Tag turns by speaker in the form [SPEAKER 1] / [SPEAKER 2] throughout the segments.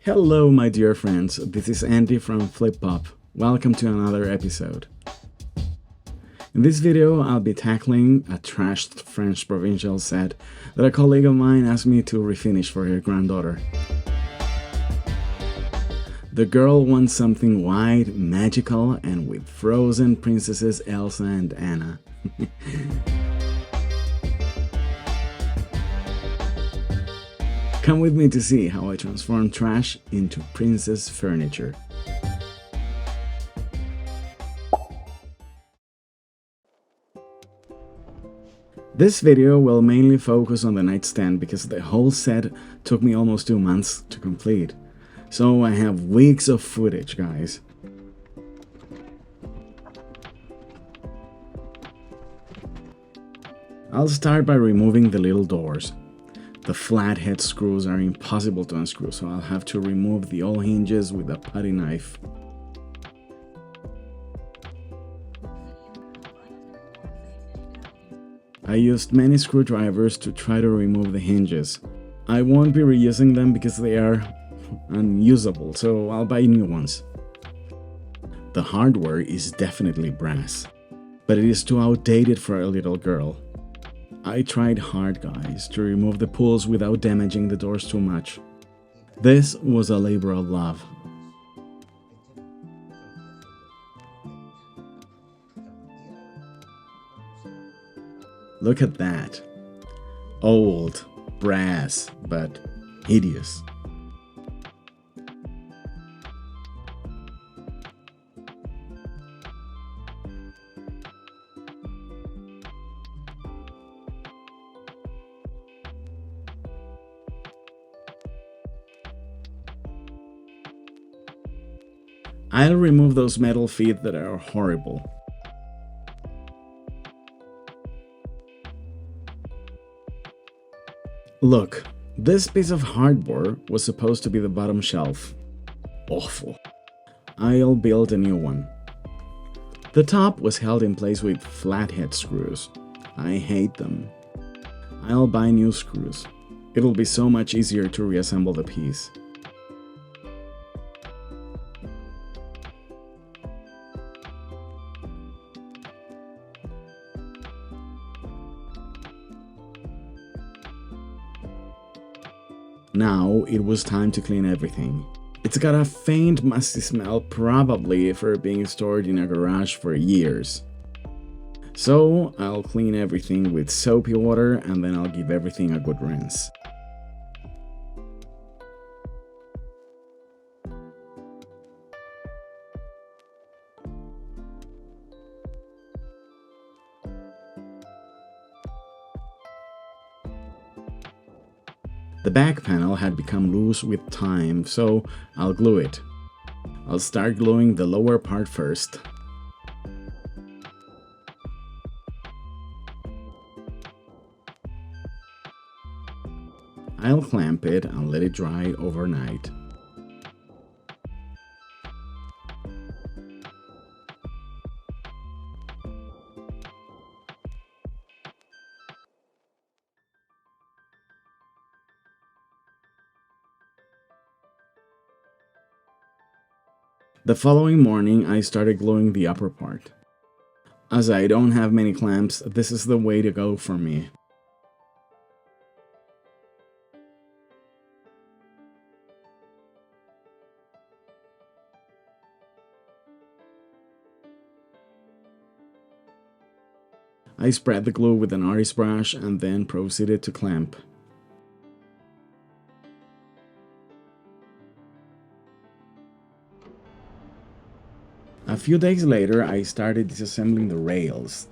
[SPEAKER 1] Hello, my dear friends. This is Andy from Flip Pop. Welcome to another episode. In this video, I'll be tackling a trashed French provincial set that a colleague of mine asked me to refinish for her granddaughter. The girl wants something white, magical, and with frozen princesses Elsa and Anna. Come with me to see how I transform trash into princess furniture. This video will mainly focus on the nightstand because the whole set took me almost 2 months to complete. So I have weeks of footage, guys. I'll start by removing the little doors. The flathead screws are impossible to unscrew, so I'll have to remove the old hinges with a putty knife. I used many screwdrivers to try to remove the hinges. I won't be reusing them because they are unusable, so I'll buy new ones. The hardware is definitely brass, but it is too outdated for a little girl. I tried hard, guys, to remove the pulls without damaging the doors too much. This was a labor of love. Look at that. Old, brass, but hideous. I'll remove those metal feet that are horrible. Look, this piece of hardboard was supposed to be the bottom shelf. Awful. I'll build a new one. The top was held in place with flathead screws. I hate them. I'll buy new screws. It'll be so much easier to reassemble the piece. Now it was time to clean everything. It's got a faint musty smell, probably for being stored in a garage for years. So I'll clean everything with soapy water and then I'll give everything a good rinse. The back panel had become loose with time, so I'll glue it. I'll start gluing the lower part first. I'll clamp it and let it dry overnight. The following morning, I started gluing the upper part. As I don't have many clamps, this is the way to go for me. I spread the glue with an artist brush and then proceeded to clamp. A few days later, I started disassembling the rails.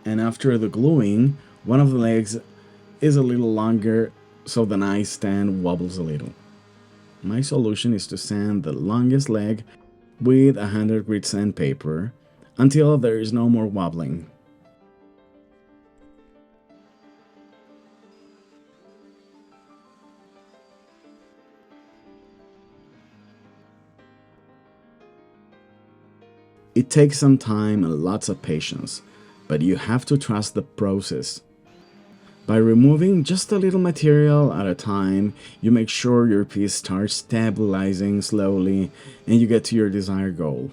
[SPEAKER 1] And after the gluing, one of the legs is a little longer, so the nightstand wobbles a little. My solution is to sand the longest leg with 100 grit sandpaper until there is no more wobbling. It takes some time and lots of patience, but you have to trust the process. By removing just a little material at a time, you make sure your piece starts stabilizing slowly and you get to your desired goal.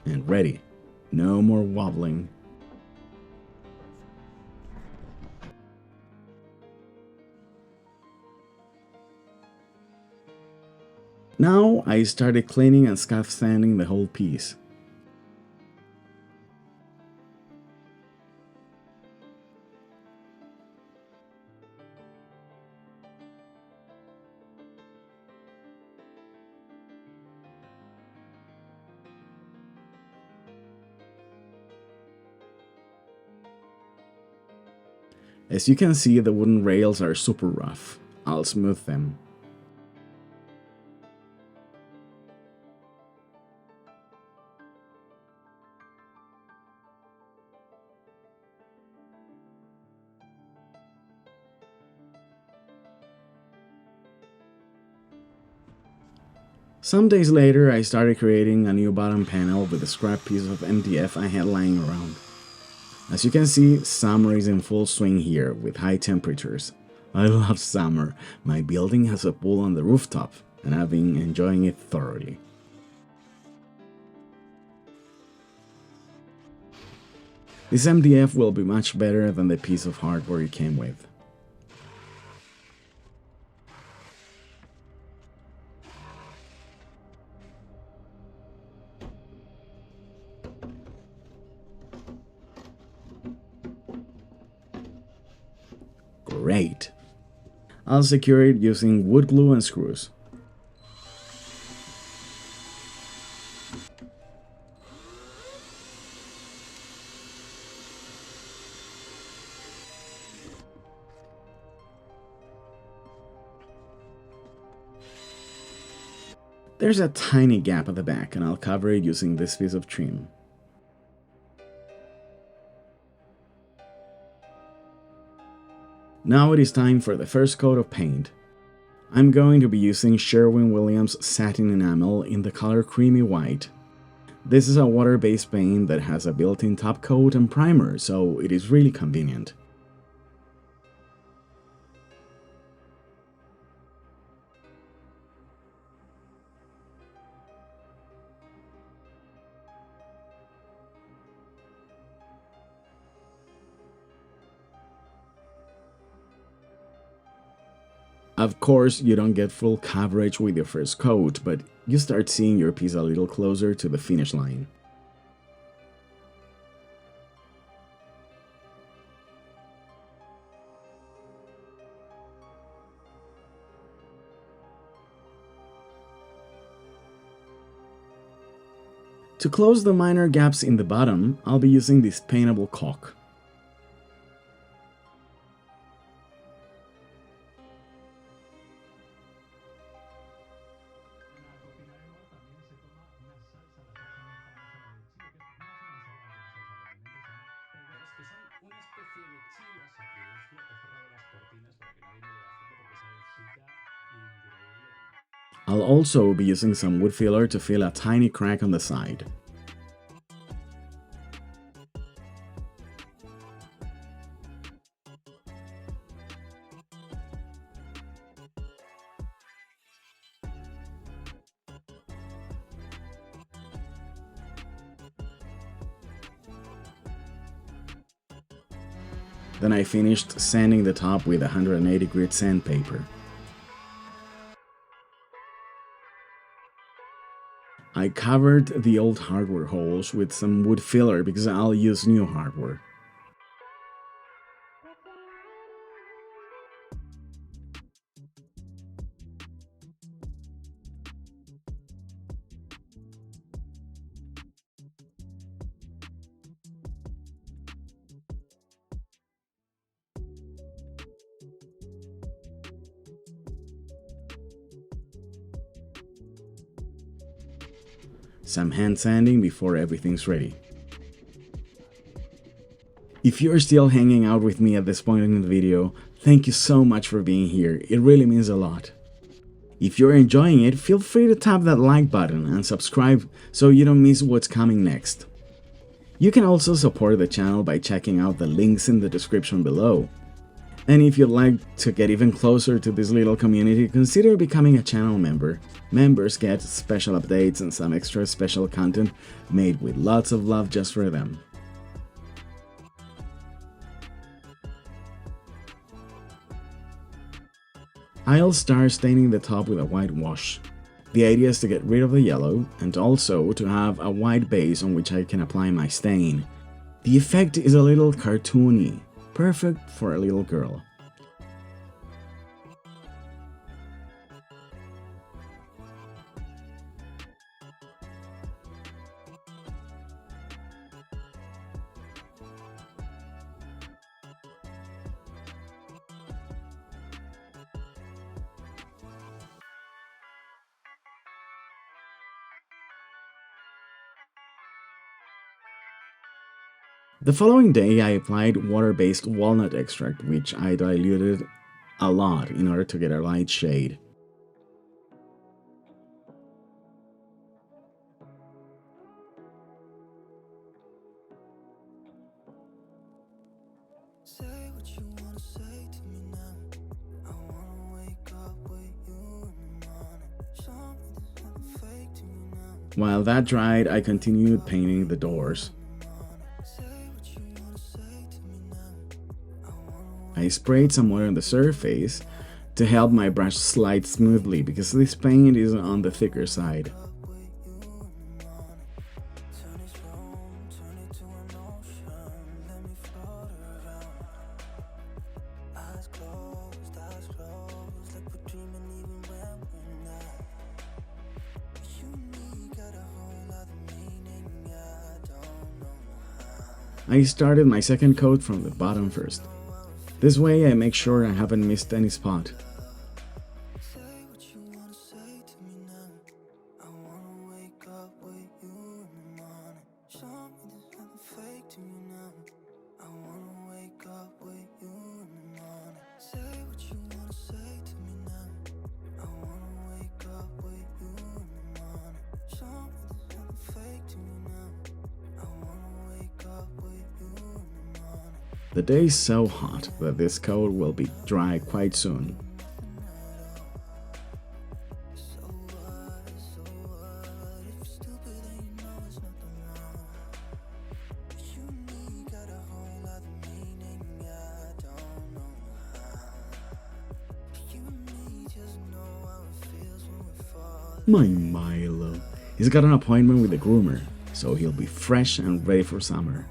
[SPEAKER 1] And ready. No more wobbling. Now I started cleaning and scuff sanding the whole piece. As you can see, the wooden rails are super rough. I'll smooth them. Some days later, I started creating a new bottom panel with a scrap piece of MDF I had lying around. As you can see, summer is in full swing here, with high temperatures. I love summer. My building has a pool on the rooftop, and I've been enjoying it thoroughly. This MDF will be much better than the piece of hardware it came with. Great! I'll secure it using wood glue and screws. There's a tiny gap at the back, and I'll cover it using this piece of trim. Now it is time for the first coat of paint. I'm going to be using Sherwin-Williams satin enamel in the color creamy white. This is a water-based paint that has a built-in top coat and primer, so it is really convenient. Of course, you don't get full coverage with your first coat, but you start seeing your piece a little closer to the finish line. To close the minor gaps in the bottom, I'll be using this paintable caulk. I'll also be using some wood filler to fill a tiny crack on the side. Then I finished sanding the top with 180 grit sandpaper. I covered the old hardware holes with some wood filler because I'll use new hardware. Some hand sanding before everything's ready. If you're still hanging out with me at this point in the video, Thank you so much for being here, it really means a lot. If you're enjoying it, feel free to tap that like button and subscribe so you don't miss what's coming next. You can also support the channel by checking out the links in the description below. And if you'd like to get even closer to this little community, consider becoming a channel member. Members get special updates and some extra special content made with lots of love just for them. I'll start staining the top with a whitewash. The idea is to get rid of the yellow and also to have a white base on which I can apply my stain. The effect is a little cartoony, perfect for a little girl. The following day I applied water-based walnut extract, which I diluted a lot in order to get a light shade. While that dried, I continued painting the doors. I sprayed some water on the surface to help my brush slide smoothly because this paint is on the thicker side. I started my second coat from the bottom first. This way I make sure I haven't missed any spot. The day is so hot that this coat will be dry quite soon. My Milo. He's got an appointment with the groomer, so he'll be fresh and ready for summer.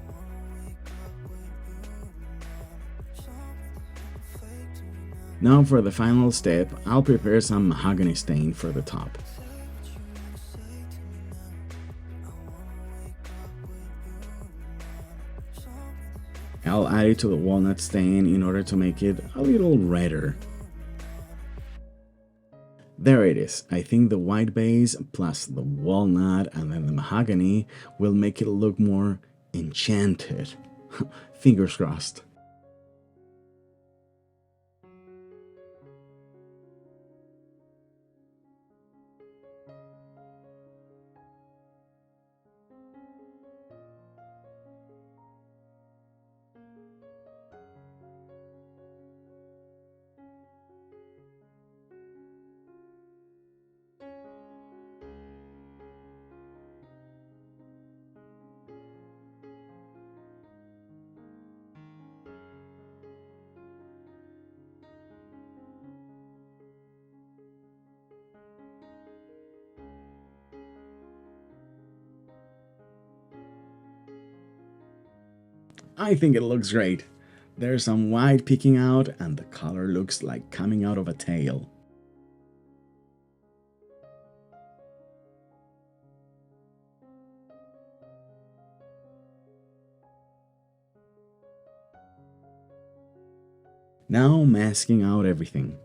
[SPEAKER 1] Now for the final step, I'll prepare some mahogany stain for the top. I'll add it to the walnut stain in order to make it a little redder. There it is. I think the white base plus the walnut and then the mahogany will make it look more enchanted. Fingers crossed. I think it looks great. There's some white peeking out and the color looks like coming out of a tail. Now masking out everything.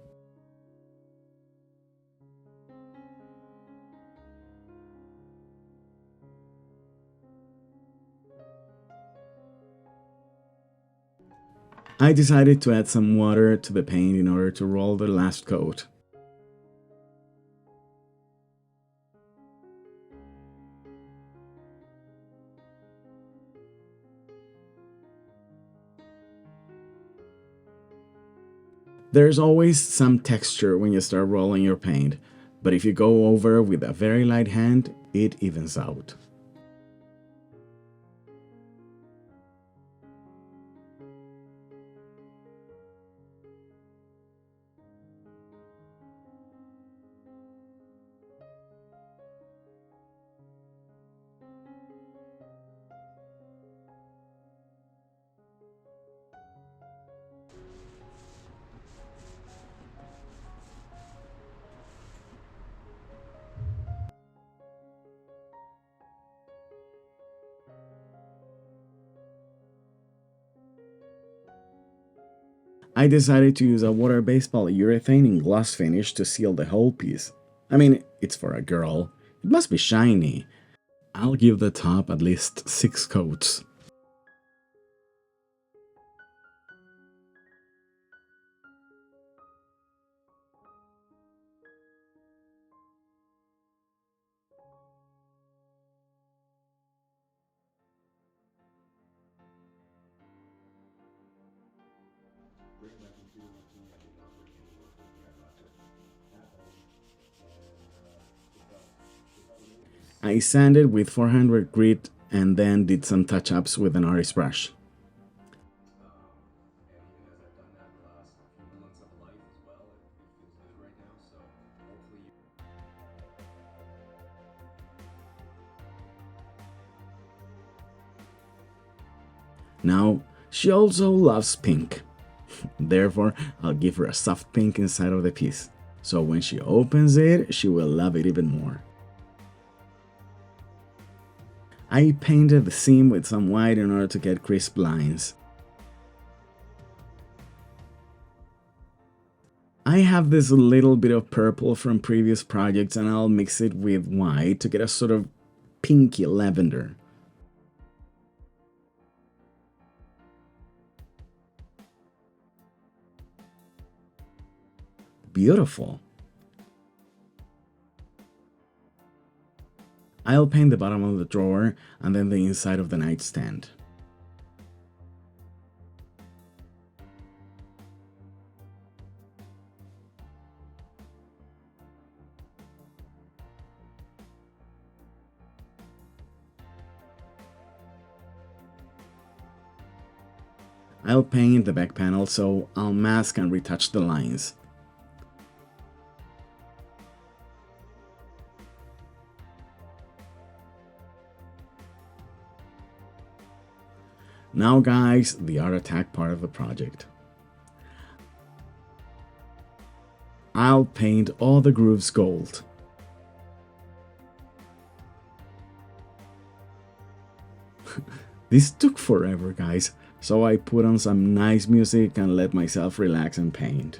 [SPEAKER 1] I decided to add some water to the paint in order to roll the last coat. There's always some texture when you start rolling your paint, but if you go over with a very light hand, it evens out. I decided to use a water-based polyurethane in gloss finish to seal the whole piece. I mean, it's for a girl. It must be shiny. I'll give the top at least 6 coats. I sanded with 400 grit and then did some touch-ups with an artist brush. Now, she also loves pink. Therefore, I'll give her a soft pink inside of the piece. So when she opens it, she will love it even more. I painted the seam with some white in order to get crisp lines. I have this little bit of purple from previous projects and I'll mix it with white to get a sort of pinky lavender. Beautiful. I'll paint the bottom of the drawer and then the inside of the nightstand. I'll paint the back panel, so I'll mask and retouch the lines. Now guys, the art attack part of the project. I'll paint all the grooves gold. This took forever, guys, so I put on some nice music and let myself relax and paint.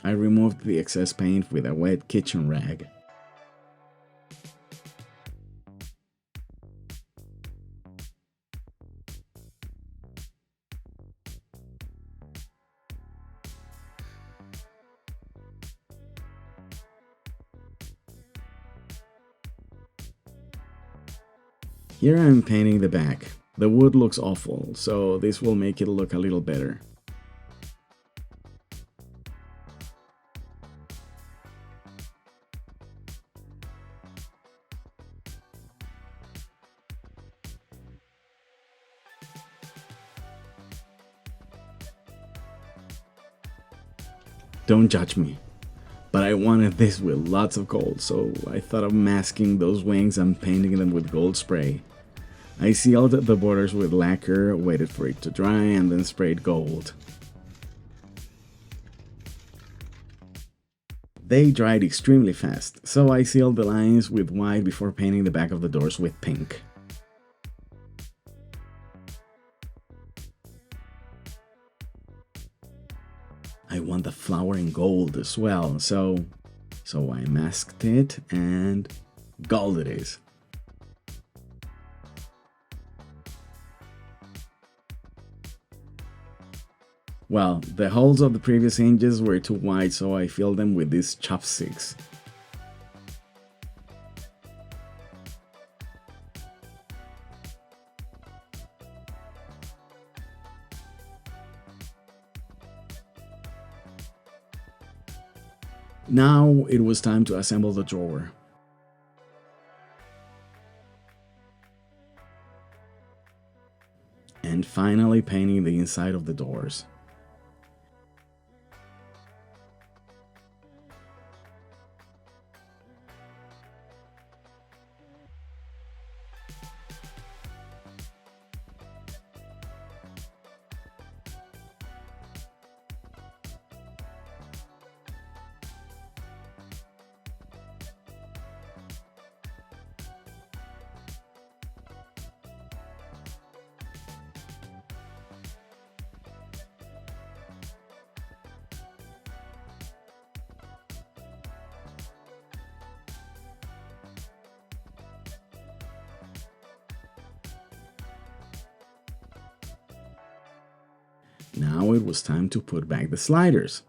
[SPEAKER 1] I removed the excess paint with a wet kitchen rag. Here I'm painting the back. The wood looks awful, so this will make it look a little better. Don't judge me, but I wanted this with lots of gold, so I thought of masking those wings and painting them with gold spray. I sealed the borders with lacquer, waited for it to dry, and then sprayed gold. They dried extremely fast, so I sealed the lines with white before painting the back of the doors with pink. I want the flower in gold as well, so I masked it, and gold it is. Well, the holes of the previous hinges were too wide, so I filled them with these chopsticks. Now it was time to assemble the drawer. And finally painting the inside of the doors. Now it was time to put back the sliders.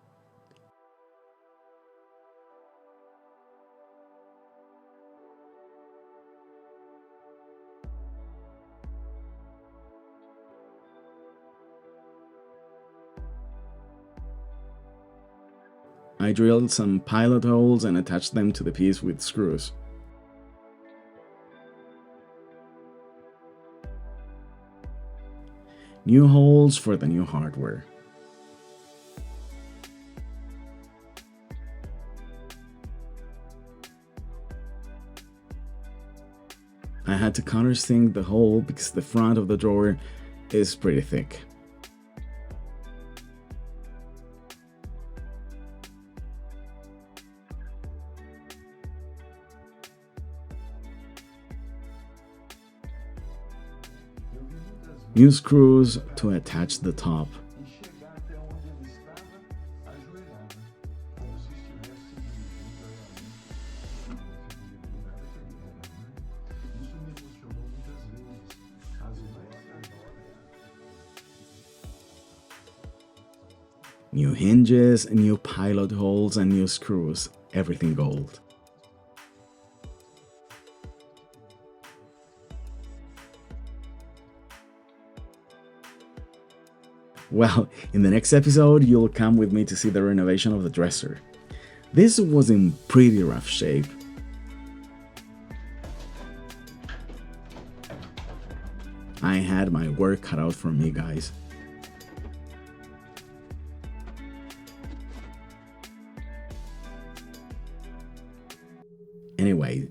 [SPEAKER 1] I drilled some pilot holes and attached them to the piece with screws. New holes for the new hardware. I had to countersink the hole because the front of the drawer is pretty thick. New screws to attach the top. New hinges, new pilot holes, and new screws. Everything gold. Well, in the next episode, you'll come with me to see the renovation of the dresser. This was in pretty rough shape. I had my work cut out for me, guys. Anyway,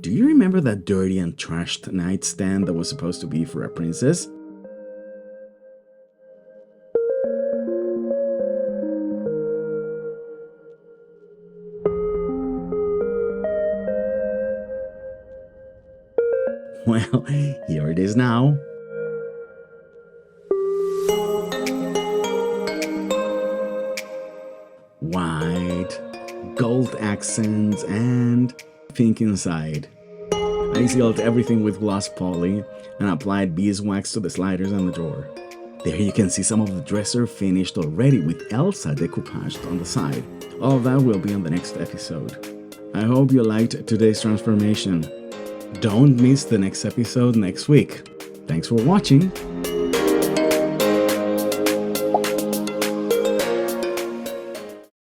[SPEAKER 1] do you remember that dirty and trashed nightstand that was supposed to be for a princess? Well, here it is now. White, gold accents, and pink inside. I sealed everything with gloss poly and applied beeswax to the sliders and the drawer. There you can see some of the dresser finished already with Elsa decoupaged on the side. All of that will be on the next episode. I hope you liked today's transformation. Don't miss the next episode next week. Thanks for watching.